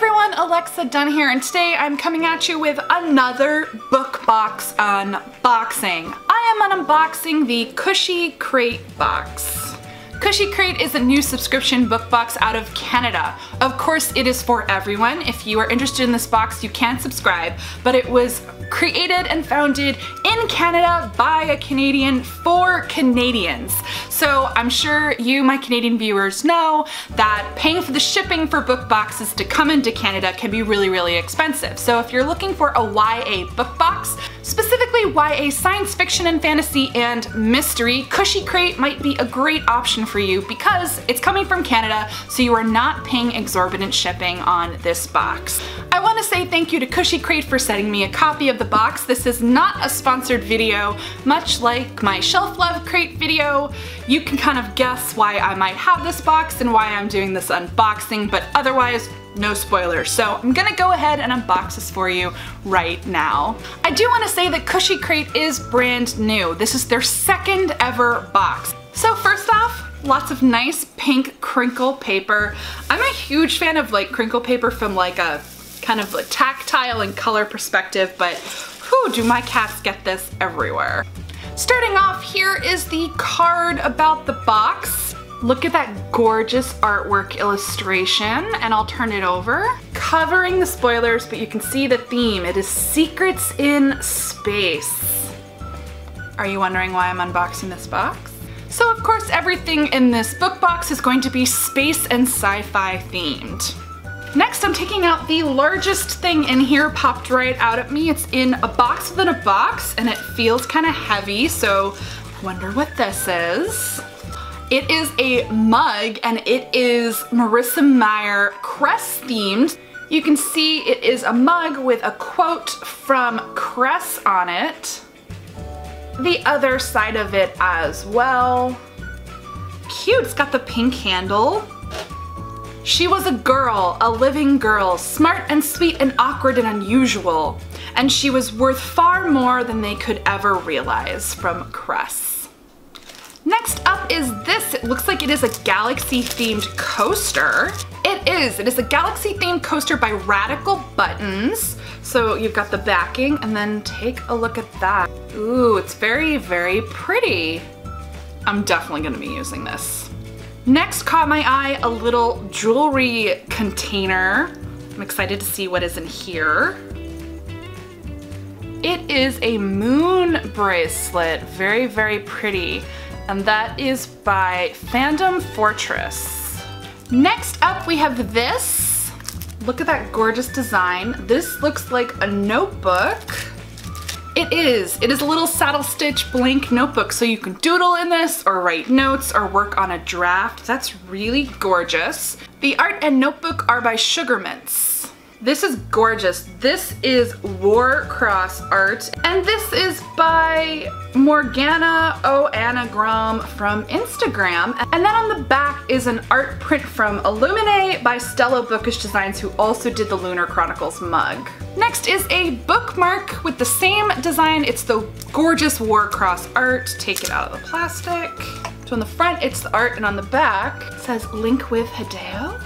everyone, Alexa Donne here, and today I'm coming at you with another book box unboxing. I am unboxing the Cushy Crate box. Cushy Crate is a new subscription book box out of Canada. Of course, it is for everyone. If you are interested in this box, you can subscribe, but it was created and founded in Canada by a Canadian for Canadians. So I'm sure you, my Canadian viewers, know that paying for the shipping for book boxes to come into Canada can be really, really expensive. So if you're looking for a YA book box, specifically YA science fiction and fantasy and mystery, Cushy Crate might be a great option for you because it's coming from Canada, so you are not paying exorbitant shipping on this box. I want to say thank you to Cushy Crate for sending me a copy of the box. This is not a sponsored video, much like my Shelf Love Crate video. You can kind of guess why I might have this box and why I'm doing this unboxing, but otherwise, no spoilers. So I'm gonna go ahead and unbox this for you right now. I do want to say that Cushy Crate is brand new. This is their second ever box. So first off, lots of nice pink crinkle paper. I'm a huge fan of like crinkle paper from like a kind of a tactile and color perspective, but whew, do my cats get this everywhere. Starting off, here is the card about the box. Look at that gorgeous artwork illustration, and I'll turn it over. Covering the spoilers, but you can see the theme. It is secrets in space. Are you wondering why I'm unboxing this box? So of course everything in this book box is going to be space and sci-fi themed. Next, I'm taking out the largest thing in here, popped right out at me. It's in a box within a box, and it feels kind of heavy, so wonder what this is. It is a mug, and it is Marissa Meyer Cress themed. You can see it is a mug with a quote from Cress on it. The other side of it as well. Cute, it's got the pink handle. She was a girl, a living girl, smart and sweet and awkward and unusual, and she was worth far more than they could ever realize, from Cress. Next up is this. It looks like it is a galaxy-themed coaster. It is a galaxy-themed coaster by Radical Buttons. So you've got the backing, and then take a look at that. Ooh, it's very, very pretty. I'm definitely gonna be using this. Next caught my eye, a little jewelry container. I'm excited to see what is in here. It is a moon bracelet, very, very pretty. And that is by Fandom Fortress. Next up we have this. Look at that gorgeous design. This looks like a notebook. It is a little saddle stitch blank notebook, so you can doodle in this or write notes or work on a draft. That's really gorgeous. The art and notebook are by Sugarmints. This is gorgeous. This is Warcross art, and this is by Morgana O Anagram from Instagram. And then on the back is an art print from Illuminate by Stello Bookish Designs, who also did the Lunar Chronicles mug. Next is a bookmark with the same design. It's the gorgeous Warcross art. Take it out of the plastic. So on the front it's the art, and on the back it says link with Hideo.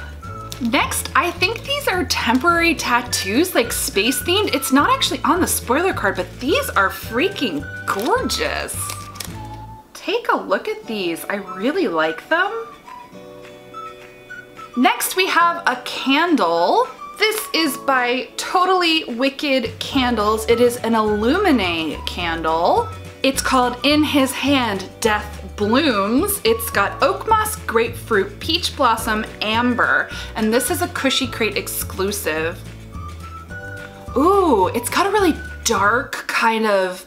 Next, I think these are temporary tattoos, like space themed. It's not actually on the spoiler card, but these are freaking gorgeous. Take a look at these. I really like them. Next, we have a candle. This is by Totally Wicked Candles. It is an Illuminate candle. It's called In His Hand, Death Blooms. It's got oak moss, grapefruit, peach blossom, amber, and this is a Cushy Crate exclusive. Ooh, it's got a really dark kind of,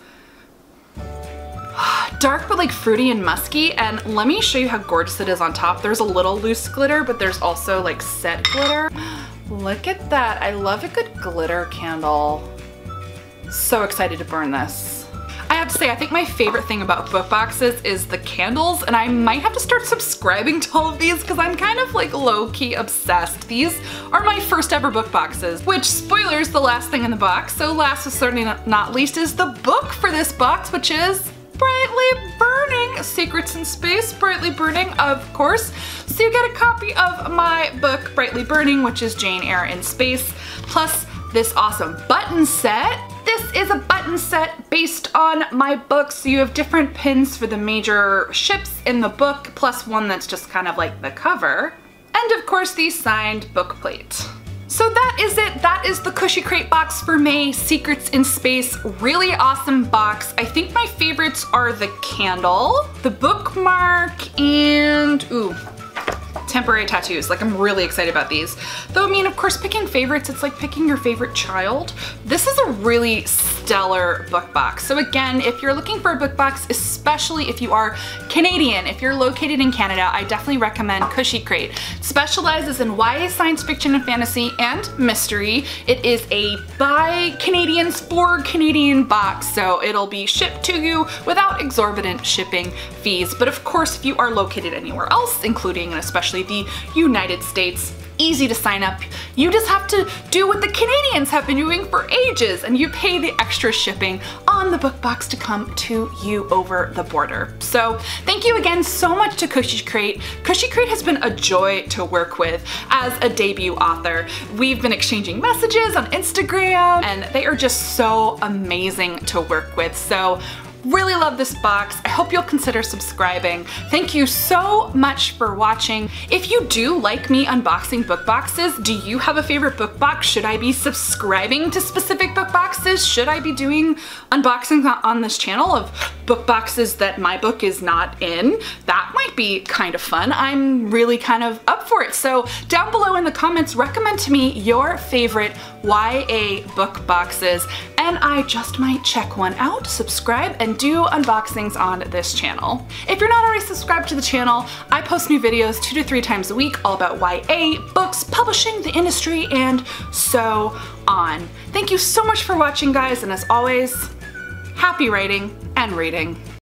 dark but like fruity and musky, and let me show you how gorgeous it is on top. There's a little loose glitter, but there's also like set glitter. Look at that, I love a good glitter candle. So excited to burn this. I have to say, I think my favorite thing about book boxes is the candles, and I might have to start subscribing to all of these because I'm kind of like low-key obsessed. These are my first ever book boxes, which, spoilers, the last thing in the box. So last but certainly not least is the book for this box, which is brightly burning, Secrets in Space, brightly burning, of course. So you get a copy of my book, Brightly Burning, which is Jane Eyre in Space, plus this awesome button set. This is a button set based on my book, so you have different pins for the major ships in the book, plus one that's just kind of like the cover. And of course the signed book plate. So that is it. That is the Cushy Crate box for May, Secrets in Space. Really awesome box. I think my favorites are the candle, the bookmark, and ooh, temporary tattoos. Like, I'm really excited about these. Though, I mean, of course, picking favorites, it's like picking your favorite child. This is a really stellar book box. So again, if you're looking for a book box, especially if you are Canadian, if you're located in Canada, I definitely recommend Cushy Crate. It specializes in YA science fiction and fantasy and mystery. It is a by Canadians for Canadian box, so it'll be shipped to you without exorbitant shipping fees. But of course, if you are located anywhere else, including and especially the United States, easy to sign up. You just have to do what the Canadians have been doing for ages, and you pay the extra shipping on the book box to come to you over the border. So thank you again so much to Cushy Crate. Cushy Crate has been a joy to work with as a debut author. We've been exchanging messages on Instagram, and they are just so amazing to work with. So really love this box. I hope you'll consider subscribing. Thank you so much for watching. If you do like me unboxing book boxes, do you have a favorite book box? Should I be subscribing to specific book boxes? Should I be doing unboxings on this channel of book boxes that my book is not in? That might be kind of fun. I'm really kind of up for it. So down below in the comments, recommend to me your favorite YA book boxes, and I just might check one out, subscribe, and do unboxings on this channel. If you're not already subscribed to the channel, I post new videos 2 to 3 times a week all about YA, books, publishing, the industry, and so on. Thank you so much for watching, guys, and as always, happy writing and reading.